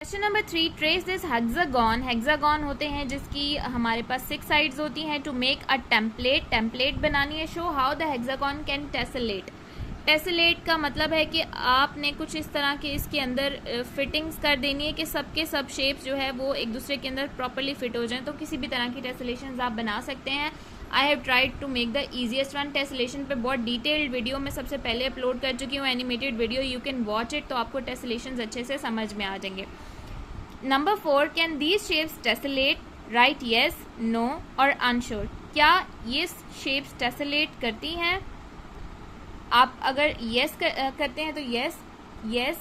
Question number 3, trace this hexagon. Hexagon होते हैं जिसकी हमारे पास 6 साइड्स होती हैं। टू मेक अ टेम्पलेट बनानी है। Show how the hexagon can tessellate. Tessellate का मतलब है कि आपने कुछ इस तरह के इसके अंदर फिटिंग्स कर देनी है कि सबके सब शेप्स जो है वो एक दूसरे के अंदर प्रॉपरली फिट हो जाएं। तो किसी भी तरह की टेसलेशन आप बना सकते हैं। I have tried to make the easiest one. Tessellation पे बहुत डिटेल्ड वीडियो मैं सबसे पहले अपलोड कर चुकी हूँ, animated video, you can watch it. तो आपको टेसलेशन अच्छे से समझ में आ जाएंगे। Number 4, can these shapes tessellate? Right yes, no और अनश्योर। क्या ये शेप्स टेसलेट करती हैं? आप अगर येस करते हैं तो येस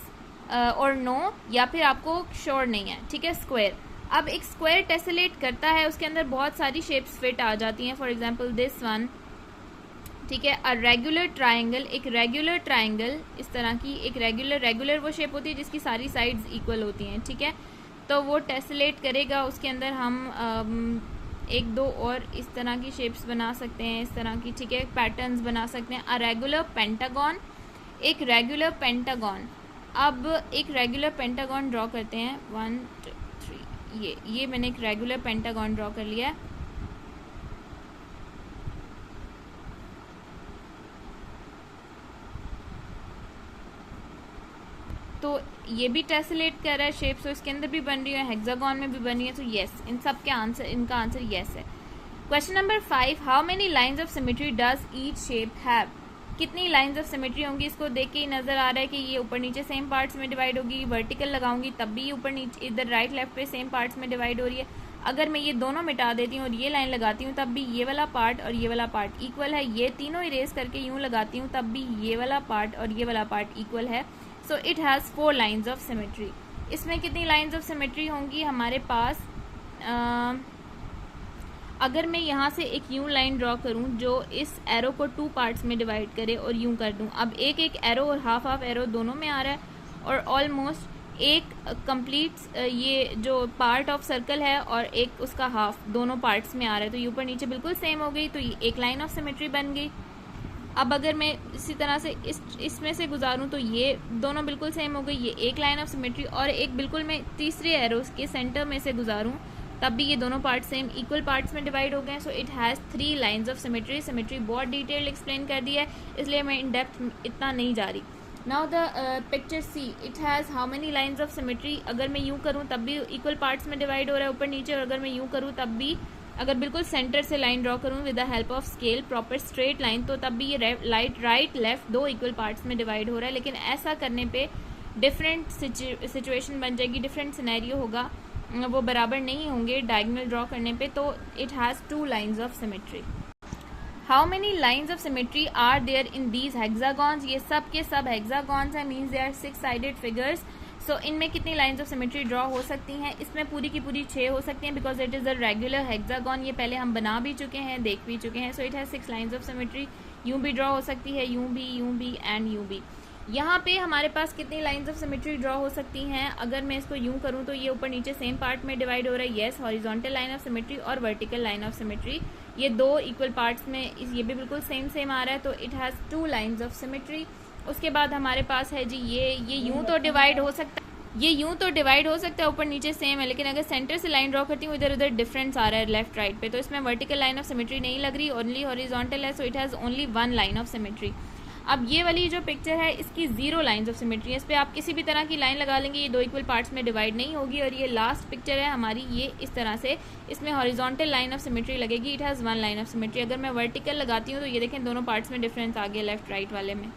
और नो, या फिर आपको श्योर नहीं है। ठीक है। स्क्वायर, अब एक स्क्वायर टेसलेट करता है, उसके अंदर बहुत सारी शेप्स फिट आ जाती हैं। For example this one. ठीक है। अ रेगुलर ट्राइंगल, एक रेगुलर ट्राइंगल इस तरह की एक रेगुलर वो शेप होती है जिसकी सारी साइड्स इक्वल होती हैं। ठीक है। तो वो टेसलेट करेगा। उसके अंदर हम एक दो और इस तरह की शेप्स बना सकते हैं, इस तरह की। ठीक है। पैटर्न्स बना सकते हैं। अ रेगुलर पेंटागन, एक रेगुलर पेंटागन। अब एक रेगुलर पेंटागन ड्रॉ करते हैं। 1 2 3, ये मैंने एक रेगुलर पेंटागन ड्रॉ कर लिया है। तो ये भी टेसलेट कर रहा है शेप, तो इसके अंदर भी बन रही है, हेक्सागन में भी बन रही है। तो येस, इन सब के आंसर, इनका आंसर येस है। Question number 5, how many lines of symmetry does each shape have? कितनी लाइंस ऑफ सिमेट्री होंगी? इसको देख के ही नजर आ रहा है कि ये ऊपर नीचे सेम पार्ट्स में डिवाइड होगी। वर्टिकल लगाऊंगी तब भी ऊपर नीचे इधर राइट लेफ्ट पे सेम पार्ट्स में डिवाइड हो रही है। अगर मैं ये दोनों मिटा देती हूँ और ये लाइन लगाती हूँ तब भी ये वाला पार्ट और ये वाला पार्ट इक्वल है। ये तीनों इरेज करके यूँ लगाती हूँ तब भी ये वाला पार्ट और ये वाला पार्ट इक्वल है। So it has 4 lines of symmetry. इसमें कितनी लाइन्स ऑफ सिमेट्री होंगी हमारे पास? अगर मैं यहाँ से एक यूं लाइन ड्रॉ करूँ जो इस एरो को 2 पार्ट्स में डिवाइड करे और यूं कर दूँ। अब एक एरो और हाफ एरो दोनों में आ रहा है और ऑलमोस्ट एक कंप्लीट ये जो पार्ट ऑफ सर्कल है और एक उसका हाफ, दोनों पार्ट्स में आ रहा है। तो ये ऊपर नीचे बिल्कुल सेम हो गई, तो ये एक लाइन ऑफ सिमेट्री बन गई। अब अगर मैं इसी तरह से इसमें से गुजारूं तो ये दोनों बिल्कुल सेम हो गई, ये एक लाइन ऑफ सिमेट्री। और एक बिल्कुल मैं तीसरे एरो के सेंटर में से गुजारूं तब भी ये दोनों पार्ट सेम इक्वल पार्ट्स में डिवाइड हो गए। So it has 3 lines of symmetry. Symmetry बहुत डिटेल्ड एक्सप्लेन कर दिया है, इसलिए मैं इन डेप्थ इतना नहीं जा रही। Now the picture see, it has how many lines of symmetry? अगर मैं यूँ करूँ तब भी इक्वल पार्ट्स में डिवाइड हो रहा है ऊपर नीचे, और अगर मैं यूँ करूँ तब भी, अगर बिल्कुल सेंटर से लाइन ड्रॉ करूँ with the help of scale, proper straight line, तो तब भी ये राइट लेफ्ट 2 इक्वल पार्ट्स में डिवाइड हो रहा है। लेकिन ऐसा करने पे डिफरेंट सिचुएशन बन जाएगी, डिफरेंट सिनेरियो होगा, वो बराबर नहीं होंगे डायगोनल ड्रॉ करने पे। तो it has 2 lines of symmetry. How many lines of symmetry are there in these hexagons? ये सब के सब हेक्सागॉन्स हैं, means they are 6 sided figures. So इनमें कितनी लाइन्स ऑफ सिमेट्री ड्रॉ हो सकती हैं? इसमें पूरी की पूरी 6 हो सकती हैं, because it is a regular hexagon. ये पहले हम बना भी चुके हैं, देख भी चुके हैं। So it has 6 lines of symmetry. यूँ भी ड्रॉ हो सकती है, यूँ भी एंड यूँ भी। यहाँ पे हमारे पास कितनी लाइन्स ऑफ सिमेट्री ड्रॉ हो सकती हैं? अगर मैं इसको यूँ करूँ तो ये ऊपर नीचे सेम पार्ट में डिवाइड हो रहा है। Yes, horizontal line of symmetry और वर्टिकल लाइन ऑफ सिमेट्री, ये 2 इक्वल पार्ट्स में, ये भी बिल्कुल सेम आ रहा है। तो it has 2 lines of symmetry. उसके बाद हमारे पास है जी ये यूँ तो डिवाइड हो सकता है, ये यूँ तो डिवाइड हो सकता है, ऊपर नीचे सेम है। लेकिन अगर सेंटर से लाइन ड्रॉ करती हूँ इधर उधर डिफरेंस आ रहा है लेफ्ट राइट पे, तो इसमें वर्टिकल लाइन ऑफ सिमेट्री नहीं लग रही, ओनली हॉरिजॉन्टल है। So it has only 1 line of symmetry. अब ये वाली जो पिक्चर है इसकी 0 लाइन्स ऑफ सिमेट्री है। इस पर आप किसी भी तरह की लाइन लगा लेंगे, ये 2 इक्वल पार्ट्स में डिवाइड नहीं होगी। और ये लास्ट पिक्चर है हमारी, ये इस तरह से, इसमें हॉरिजॉन्टल लाइन ऑफ सिमेट्री लगेगी। It has 1 line of symmetry. अगर मैं वर्टिकल लगाती हूँ तो ये देखें दोनों पार्ट्स में डिफरेंस आ गया लेफ्ट राइट वाले में।